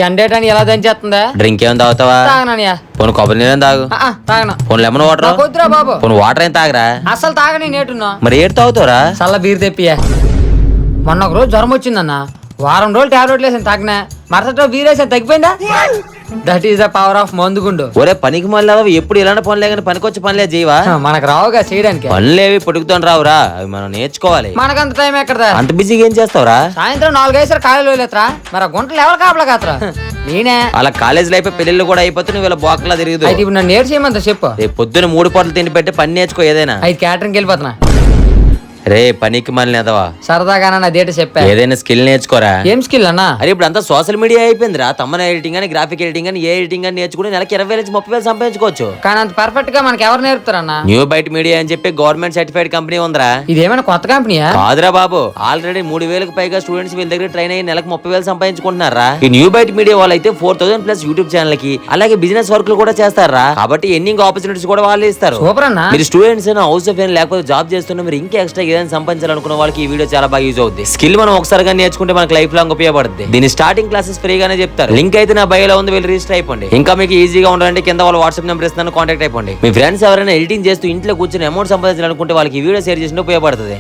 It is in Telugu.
ఎండేటని ఎలా దంచేస్తుందా? డ్రింక్ ఏమైనా తాగుతావా? తాగనయ్యా. పోను కొబ్బరి నీళ్ళని తాగు. తాగను. పోను లెమన్ వాటర్. కొద్దురా బాబు. పోను వాటర్ ఏం తాగరా? అసలు తాగని నేటున్నా. మరి ఏడు తాగుతావురా? చల్ల బీరు తెప్పియా. మొన్న ఒక రోజు జ్వరం వచ్చిందన్న, వారం రోజులు టాబ్లెట్లు వేసాను తగ్గినా, మరుసటి రోజు బీర్ వేసాను తగ్గిపోయిందా. That is the power of మందుగుండు. ఒరే పనికి మళ్ళీ ఎప్పుడు ఇలాంటి పనులే కానీ పనికొచ్చి పనులే చేయవా? మనకు రావుగా చేయడానికి. పనులేవి పుట్టుకుతాను రావురా, అవి మనం నేర్చుకోవాలి. మనకంత టైం ఎక్కడదా? అంత బిజీగా ఏం చేస్తావురా? సాయంత్రం 4 అయ్యేసరికి ఖాళీలో లేతరా, మరి ఆ గుంటలు ఎవరు కాపలా కాతరా? నేనే. అలా కాలేజ్ లైఫ్ పెళ్ళిళ్ళు కూడా అయిపోతే నువ్వు ఇలా బోకలా తిరుగుదు. అయితే ఇప్పుడు నన్ను నేర్చేయమంత చెప్పు. రేపు పొద్దున 3 పూటలు తిండి పెట్టి పని నేర్చుకో ఏదైనా. అయితే క్యాటరింగ్కి వెళ్ళిపోతున్నా. రే పనికి మళ్ళీ ఎదవా, సరదాగా అదేట చెప్పా. ఏదైనా స్కిల్ నేర్చుకోరా. ఏం స్కిల్ అన్నా? అరే ఇప్పుడు అంతా సోషల్ మీడియా అయిపోయిందిరా. తమ్మన ఎడిటింగ్ అని, గ్రాఫిక్ ఎడిటింగ్ అని, ఏ ఎడిటింగ్ అని నేర్చుకుని నెలకి 20,000 నుంచి 30,000 సంపాదించుకోవచ్చు. కానీ అంత పర్ఫెక్ట్ గా మనకి ఎవరు నేర్పుతారన్నా? న్యూ బైట్ మీడియా అని చెప్పి గవర్నమెంట్ సర్టిఫైడ్ కంపెనీ ఉందిరా. ఇదేమైనా కొత్త కంపెనీయా? కాదురా బాబు, ఆల్రెడీ 3,000కు పైగా స్టూడెంట్స్ వీళ్ళ దగ్గర ట్రైన్ అయ్యి నెలకు 30,000 సంపాదించుకుంటున్నారా. ఈ న్యూ బైట్ మీడియా వాళ్ళు అయితే 4,000+ యూట్యూబ్ ఛానల్ కి, అలాగే బిజినెస్ వర్క్లు కూడా చేస్తారా. కాబట్టి ఎన్నింగ్ ఆపర్చునిటీస్ కూడా వాళ్ళే ఇస్తారు. సూపర్ అన్నా. మీరు స్టూడెంట్స్ హౌస్ ఆఫ్ లేకపోతే జాబ్ చేస్తున్నా, మీరు ఇంకా ఎక్స్ట్రా ఏదైనా సంపాదించాలనుకున్న వాళ్ళకి ఈ వీడియో చాలా బాగా యూజ్ అవుతుంది. స్కిల్ మనం ఒకసారిగా నేర్చుకుంటే మనకి లైఫ్ లాంగ్ ఉపయోగపడుతుంది. దీని స్టార్టింగ్ క్లాసెస్ ఫ్రీగానే చెప్తారు. లింక్ అయితే నా బయోలో ఉంది, వెళ్ళి రిజిస్టర్ అయిపోండి. ఇంకా మీకు ఈజీగా ఉండాలంటే కింద వాళ్ళ వాట్సాప్ నెంబర్ ఇస్తాను, కాంటాక్ట్ అయిపోండి. మీ ఫ్రెండ్స్ ఎవరైనా ఎడిటింగ్ చేస్తూ ఇంట్లో కూర్చొని అమౌంట్ సంపాదించాలనుకుంటే వాళ్ళకి ఈ వీడియో షేర్ చేసి ఉపయోగపడుతుంది.